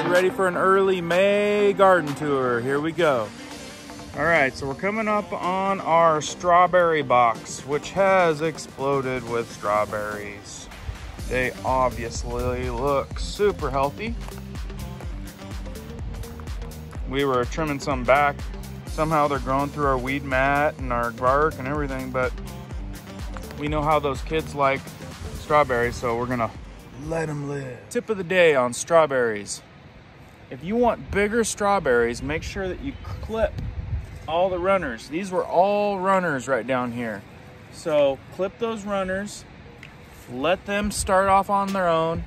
Ready for an early May garden tour. Here we go. All right, so we're coming up on our strawberry box, which has exploded with strawberries. They obviously look super healthy. We were trimming some back. Somehow they're growing through our weed mat and our bark and everything, but we know how those kids like strawberries, so we're gonna let them live. Tip of the day on strawberries. If you want bigger strawberries, make sure that you clip all the runners. These were all runners right down here. So clip those runners, let them start off on their own,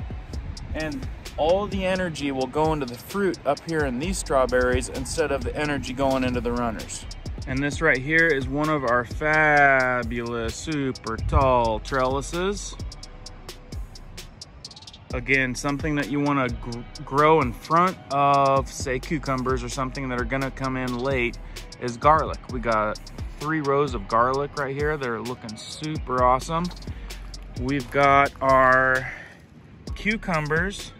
and all the energy will go into the fruit up here in these strawberries instead of the energy going into the runners. And this right here is one of our fabulous, super tall trellises. Again, something that you want to grow in front of, say, cucumbers or something that are gonna come in late is garlic. We got 3 rows of garlic right here. They're looking super awesome. We've got our cucumbers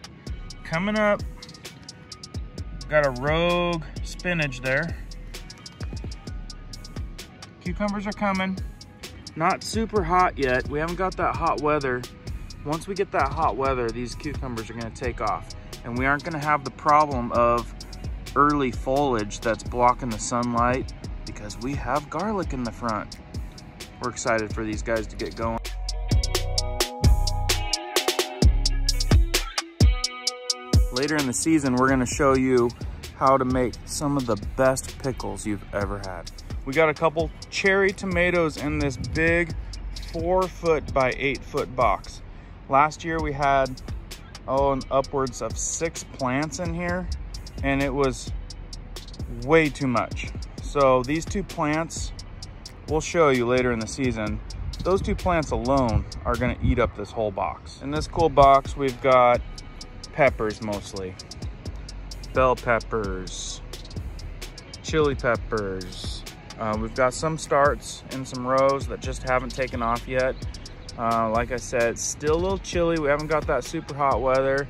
coming up. Got a rogue spinach there. Cucumbers are coming. Not super hot yet. We haven't got that hot weather. Once we get that hot weather, these cucumbers are gonna take off, and we aren't gonna have the problem of early foliage that's blocking the sunlight because we have garlic in the front. We're excited for these guys to get going. Later in the season, we're gonna show you how to make some of the best pickles you've ever had. We got a couple cherry tomatoes in this big 4-foot by 8-foot box. Last year we had, upwards of 6 plants in here, and it was way too much. So these 2 plants, we'll show you later in the season, those 2 plants alone are gonna eat up this whole box. In this cool box, we've got peppers mostly. Bell peppers, chili peppers. We've got some starts in some rows that just haven't taken off yet. Like I said, still a little chilly. We haven't got that super hot weather,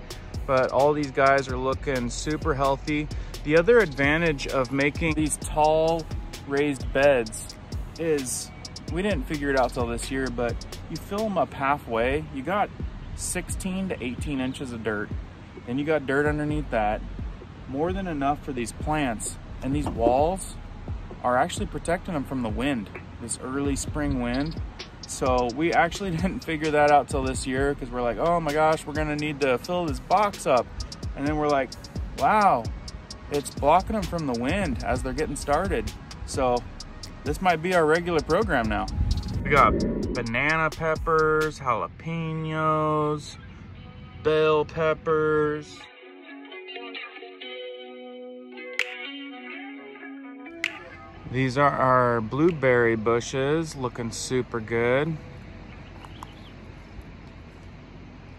but all these guys are looking super healthy. The other advantage of making these tall raised beds is, we didn't figure it out till this year, but you fill them up halfway. You got 16 to 18 inches of dirt, and you got dirt underneath that. More than enough for these plants, and these walls are actually protecting them from the wind, this early spring wind. So we actually didn't figure that out till this year, because we're like, oh my gosh, we're gonna need to fill this box up. And then we're like, wow, it's blocking them from the wind as they're getting started. So this might be our regular program now. We got banana peppers, jalapenos, bell peppers. These are our blueberry bushes, looking super good.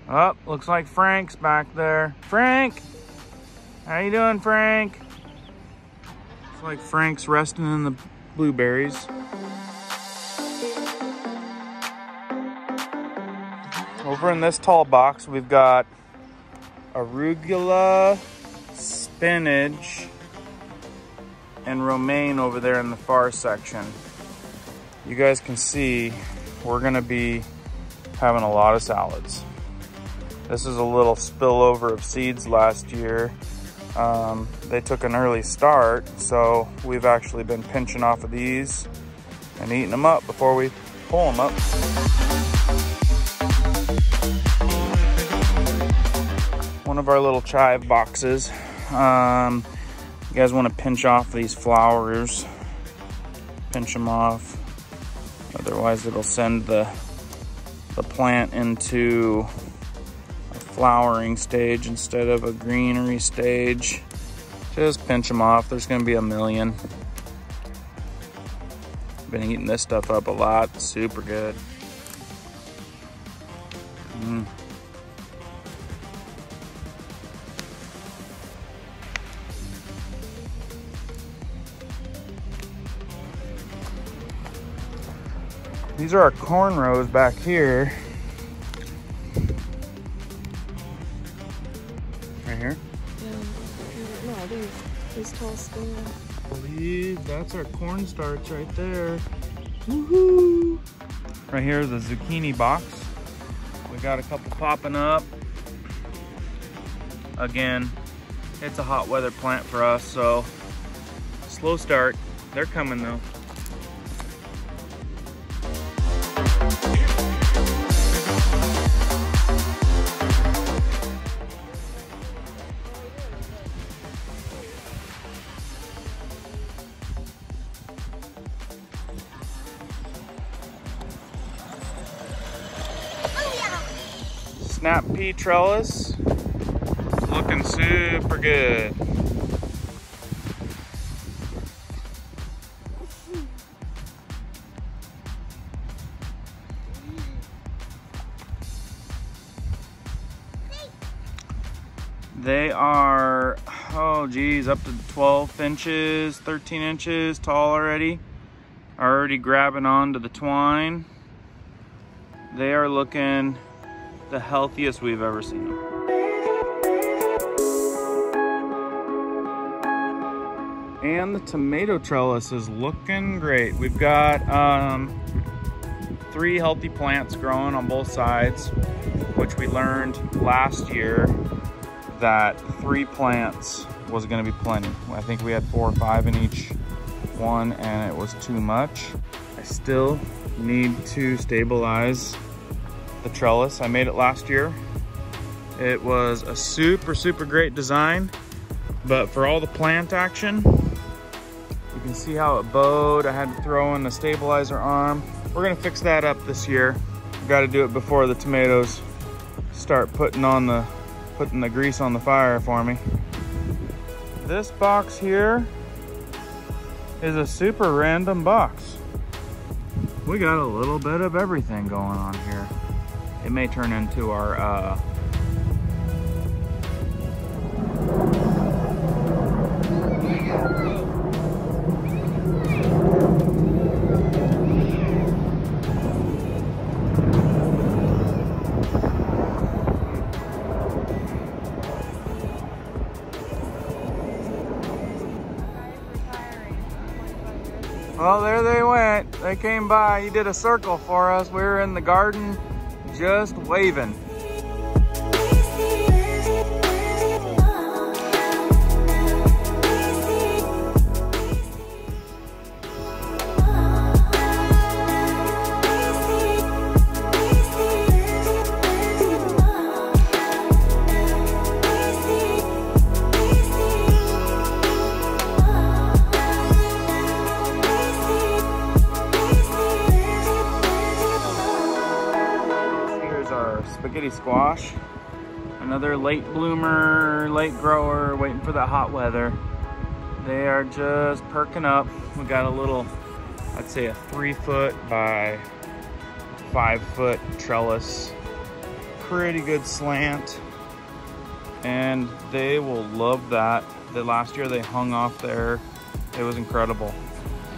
Oh, looks like Frank's back there. Frank! How you doing, Frank? Looks like Frank's resting in the blueberries. Over in this tall box, we've got arugula, spinach, and romaine over there in the far section. You guys can see we're gonna be having a lot of salads. This is a little spillover of seeds last year. They took an early start, so we've actually been pinching off of these and eating them up before we pull them up. One of our little chive boxes. You guys want to pinch off these flowers, pinch them off, otherwise it'll send the plant into a flowering stage instead of a greenery stage. Just pinch them off. There's going to be a million. Been eating this stuff up a lot. Super good. These are our corn rows back here. Right here? Yeah, no, these tall stems. I believe that's our corn starch right there. Woohoo! Right here is the zucchini box. We got a couple popping up. Again, it's a hot weather plant for us, so slow start. They're coming though. Snap pea trellis, looking super good. They are, oh geez, up to 12 inches, 13 inches tall already. Already grabbing onto the twine. They are looking the healthiest we've ever seen them. And the tomato trellis is looking great. We've got 3 healthy plants growing on both sides, which we learned last year that 3 plants was gonna be plenty. I think we had 4 or 5 in each one and it was too much. I still need to stabilize the trellis. I made it last year. It was a super, super great design, but for all the plant action, you can see how it bowed. I had to throw in the stabilizer arm. We're gonna fix that up this year. Got to do it before the tomatoes start putting the grease on the fire for me. This box here is a super random box. We got a little bit of everything going on here. It may turn into our well, there they went. They came by. He did a circle for us. We were in the garden just waving. Spaghetti squash, another late bloomer, late grower, waiting for that hot weather. They are just perking up. We got a little, I'd say a 3 foot by 5 foot trellis, pretty good slant, and they will love that. The last year they hung off there, it was incredible.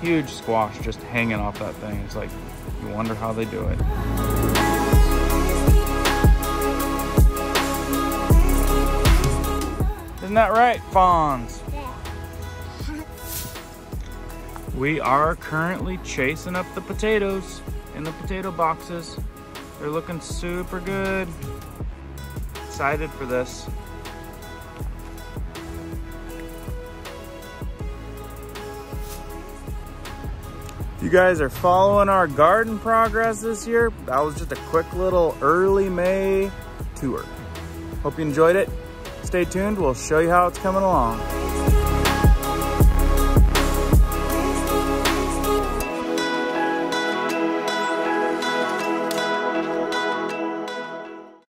Huge squash just hanging off that thing. It's like, you wonder how they do it. Isn't that right, Fawns? Yeah. We are currently chasing up the potatoes in the potato boxes. They're looking super good. Excited for this. You guys are following our garden progress this year. That was just a quick little early May tour. Hope you enjoyed it. Stay tuned, we'll show you how it's coming along.